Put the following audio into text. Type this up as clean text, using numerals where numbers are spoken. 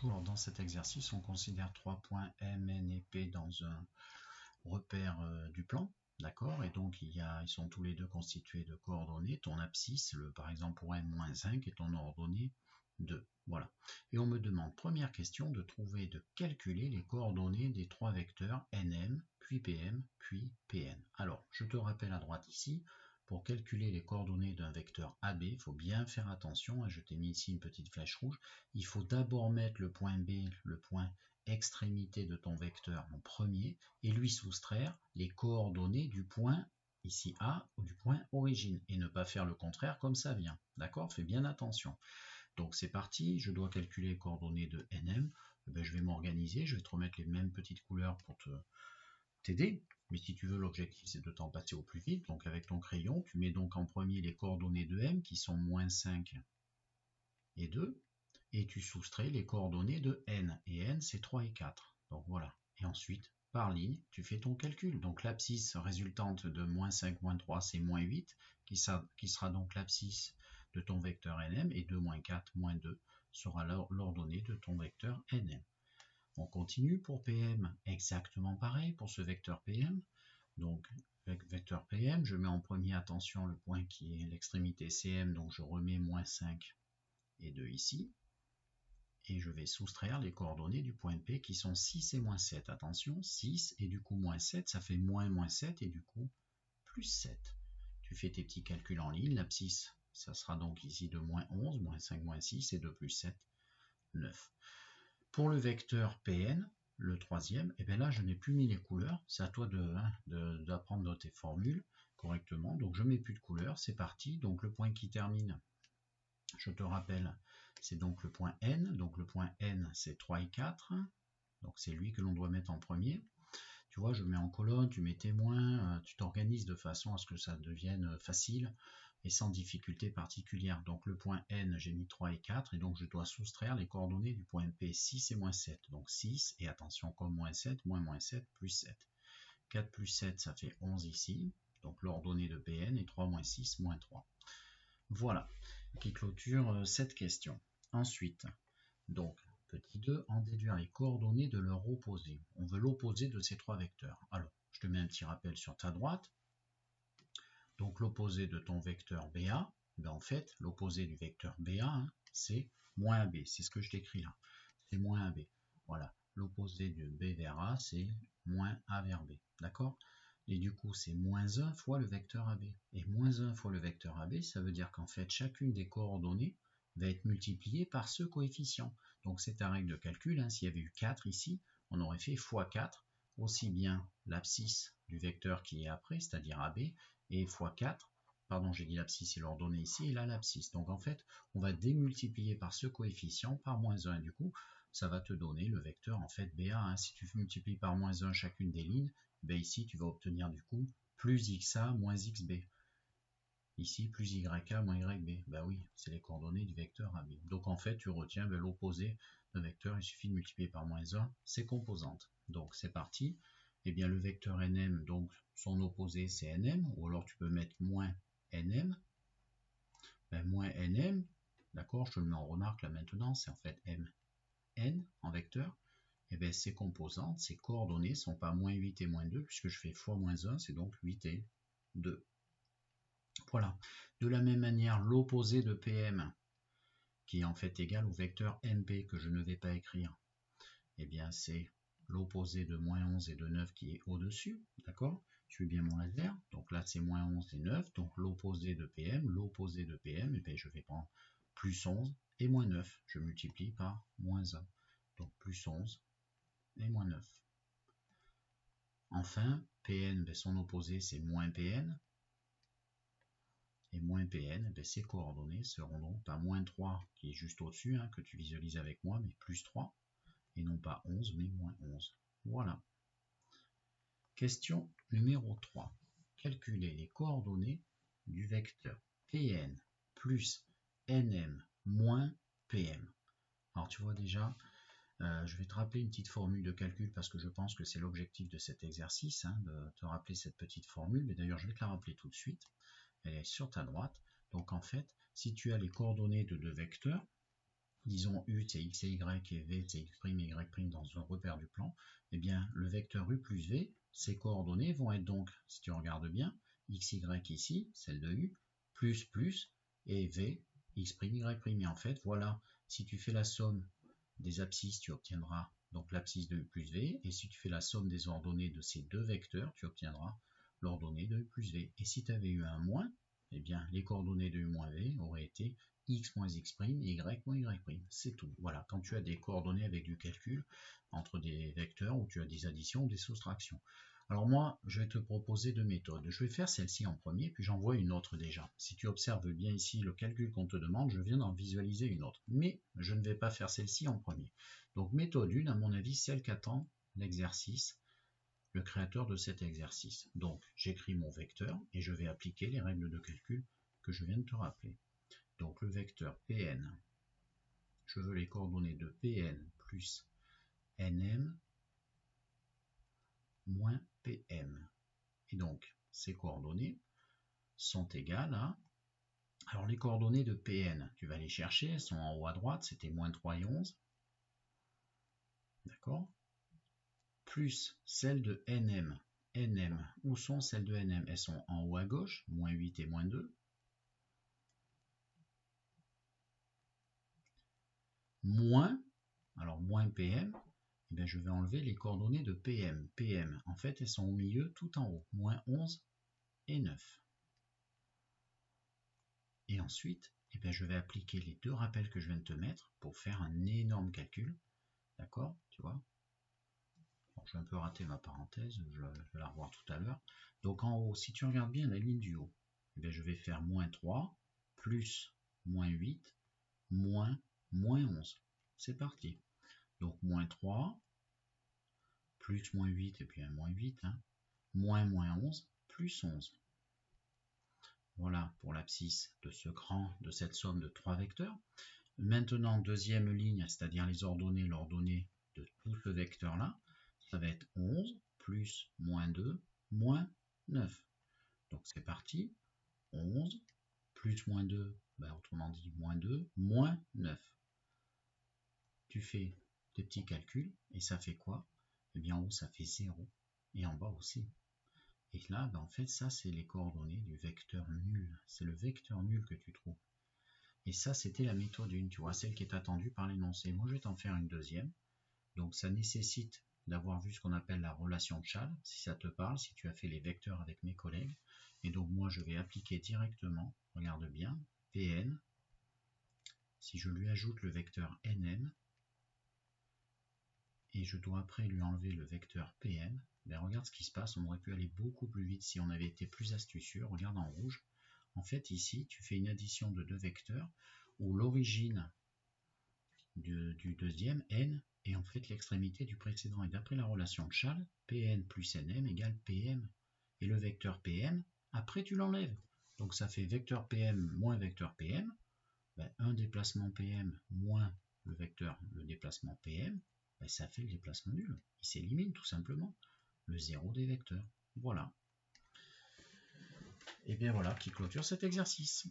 Bonjour, dans cet exercice, on considère 3 points M, N et P dans un repère du plan, d'accord? Et donc ils sont tous les deux constitués de coordonnées. Ton abscisse, par exemple pour M-5 et ton ordonnée 2. Voilà. Et on me demande, première question, de calculer les coordonnées des trois vecteurs NM, puis PM, puis PN. Alors, je te rappelle à droite ici, pour calculer les coordonnées d'un vecteur AB, il faut bien faire attention, je t'ai mis ici une petite flèche rouge, il faut d'abord mettre le point B, le point extrémité de ton vecteur en premier, et lui soustraire les coordonnées du point ici A ou du point origine, et ne pas faire le contraire comme ça vient, d'accord? Fais bien attention. Donc c'est parti, je dois calculer les coordonnées de NM, je vais m'organiser, je vais te remettre les mêmes petites couleurs pour t'aider. Mais si tu veux, l'objectif c'est de t'en passer au plus vite. Donc avec ton crayon, tu mets donc en premier les coordonnées de M qui sont -5 et 2. Et tu soustrais les coordonnées de N. Et N c'est 3 et 4. Donc voilà. Et ensuite, par ligne, tu fais ton calcul. Donc l'abscisse résultante de -5, -3, c'est -8, qui sera donc l'abscisse de ton vecteur NM. Et 2, -4, -2 sera l'ordonnée de ton vecteur NM. On continue pour PM, exactement pareil pour ce vecteur PM. Donc, vecteur PM, je mets en premier, attention, le point qui est l'extrémité CM, donc je remets -5 et 2 ici. Et je vais soustraire les coordonnées du point P qui sont 6 et -7. Attention, 6 et du coup -7, ça fait -7 et du coup +7. Tu fais tes petits calculs en ligne, l'abscisse, ça sera donc ici de -11, -5, -6 et de +7, 9. Pour le vecteur Pn, le troisième, et bien là je n'ai plus mis les couleurs, c'est à toi d'apprendre tes formules correctement, donc je mets plus de couleurs, c'est parti. Donc le point qui termine, je te rappelle, c'est donc le point N, donc le point N c'est 3 et 4, donc c'est lui que l'on doit mettre en premier. Tu vois, je mets en colonne, tu mets témoin, tu t'organises de façon à ce que ça devienne facile et sans difficulté particulière. Donc le point N, j'ai mis 3 et 4, et donc je dois soustraire les coordonnées du point P, 6 et -7. Donc 6, et attention, comme -7, -7, +7. 4 plus 7, ça fait 11 ici. Donc l'ordonnée de Pn est 3, -6, -3. Voilà, qui clôture cette question. Ensuite, donc, petit 2, en déduire les coordonnées de leur opposé. On veut l'opposé de ces trois vecteurs. Alors, je te mets un petit rappel sur ta droite. Donc, l'opposé de ton vecteur BA, ben en fait, l'opposé du vecteur BA, c'est -AB. C'est ce que je t'écris là. C'est -AB. Voilà. L'opposé de B vers A, c'est -A vers B. D'accord? Et du coup, c'est -1 fois le vecteur AB. Et -1 fois le vecteur AB, ça veut dire qu'en fait, chacune des coordonnées va être multipliée par ce coefficient. Donc c'est ta règle de calcul, s'il y avait eu 4 ici, on aurait fait x4, aussi bien l'abscisse du vecteur qui est après, c'est-à-dire AB, et x4, pardon, j'ai dit l'abscisse et l'ordonnée ici, et là l'abscisse. Donc en fait, on va démultiplier par ce coefficient par -1, et du coup, ça va te donner le vecteur en fait BA. Si tu multiplies par -1 chacune des lignes, ben ici tu vas obtenir du coup plus XA moins XB. Ici, plus YA moins YB. Ben oui, c'est les coordonnées du vecteur AB. Donc en fait, tu retiens l'opposé d'un vecteur, il suffit de multiplier par -1 ses composantes. Donc c'est parti. Eh bien le vecteur NM, donc son opposé c'est NM, ou alors tu peux mettre -NM. Ben, -NM, d'accord, je te le mets en remarque là maintenant, c'est en fait MN en vecteur. Et bien ses composantes, ses coordonnées sont pas -8 et -2, puisque je fais x -1, c'est donc 8 et 2. Voilà. De la même manière, l'opposé de PM, qui est en fait égal au vecteur MP que je ne vais pas écrire, eh bien c'est l'opposé de -11 et de 9 qui est au-dessus, d'accord? Je suis bien mon laser, donc là c'est -11 et 9, donc l'opposé de PM, et bien je vais prendre +11 et -9, je multiplie par -1, donc +11 et -9. Enfin, PN, ben son opposé c'est -PN, et -PN, ben ses coordonnées seront donc pas -3 qui est juste au-dessus, que tu visualises avec moi, mais +3, et non pas 11, mais -11. Voilà. Question numéro 3. Calculer les coordonnées du vecteur Pn plus Nm moins Pm. Alors tu vois déjà, je vais te rappeler une petite formule de calcul parce que je pense que c'est l'objectif de cet exercice, de te rappeler cette petite formule, mais d'ailleurs je vais te la rappeler tout de suite. Elle est sur ta droite. Donc en fait, si tu as les coordonnées de deux vecteurs, disons U c'est x et y et v c'est x' et y' dans un repère du plan, eh bien le vecteur U plus v, ses coordonnées vont être donc, si tu regardes bien, x, y ici, celle de U, plus, et v, x', y'. Et en fait, voilà, si tu fais la somme des abscisses, tu obtiendras donc l'abscisse de U plus v, et si tu fais la somme des ordonnées de ces deux vecteurs, tu obtiendras l'ordonnée de U plus v. Et si tu avais eu un moins, eh bien les coordonnées de U moins v auraient été x moins x', et y moins y'. C'est tout. Voilà, quand tu as des coordonnées avec du calcul entre des vecteurs, où tu as des additions ou des soustractions. Alors moi, je vais te proposer deux méthodes. Je vais faire celle-ci en premier, puis j'en vois une autre déjà. Si tu observes bien ici le calcul qu'on te demande, je viens d'en visualiser une autre. Mais je ne vais pas faire celle-ci en premier. Donc méthode 1, à mon avis, celle qu'attend l'exercice, le créateur de cet exercice. Donc j'écris mon vecteur et je vais appliquer les règles de calcul que je viens de te rappeler. Donc le vecteur Pn, je veux les coordonnées de Pn plus Nm moins Pm. Et donc ces coordonnées sont égales à... Alors les coordonnées de Pn, tu vas les chercher, elles sont en haut à droite, c'était moins 3 et 11. D'accord? Plus celles de Nm. Nm, où sont celles de Nm? Elles sont en haut à gauche, moins 8 et moins 2. Moins, alors moins Pm, eh bien je vais enlever les coordonnées de Pm. Pm, en fait, elles sont au milieu, tout en haut, moins 11 et 9. Et ensuite, eh bien, je vais appliquer les deux rappels que je viens de te mettre pour faire un énorme calcul. D'accord? Tu vois? Bon, je vais un peu rater ma parenthèse, je vais la revoir tout à l'heure. Donc en haut, si tu regardes bien la ligne du haut, eh bien, je vais faire moins 3, plus moins 8, moins 11. C'est parti. Donc moins 3, plus moins 8, et puis un moins 8, hein, moins 11, plus 11. Voilà pour l'abscisse de ce grand, de cette somme de 3 vecteurs. Maintenant, deuxième ligne, c'est-à-dire les ordonnées, l'ordonnée de tout ce vecteur-là, ça va être 11 plus moins 2 moins 9. Donc c'est parti. 11 plus moins 2, ben, autrement dit moins 2, moins 9. Tu fais tes petits calculs et ça fait quoi? Eh bien en haut ça fait 0 et en bas aussi. Et là, ben, en fait, ça c'est les coordonnées du vecteur nul. C'est le vecteur nul que tu trouves. Et ça, c'était la méthode 1, tu vois, celle qui est attendue par l'énoncé. Moi, je vais t'en faire une deuxième. Donc, ça nécessite d'avoir vu ce qu'on appelle la relation de Chasles, si ça te parle, si tu as fait les vecteurs avec mes collègues. Et donc, moi, je vais appliquer directement, regarde bien, Pn. Si je lui ajoute le vecteur Nm, et je dois après lui enlever le vecteur Pm, ben regarde ce qui se passe, on aurait pu aller beaucoup plus vite si on avait été plus astucieux. Regarde en rouge. En fait, ici, tu fais une addition de deux vecteurs où l'origine du deuxième, n, est en fait l'extrémité du précédent. Et d'après la relation de Chasles, Pn plus Nm égale Pm. Et le vecteur Pm, après tu l'enlèves. Donc ça fait vecteur Pm moins vecteur Pm. Ben, un déplacement Pm moins le déplacement Pm, ben, ça fait le déplacement nul. Il s'élimine tout simplement. Le zéro des vecteurs. Voilà. Et bien voilà qui clôture cet exercice.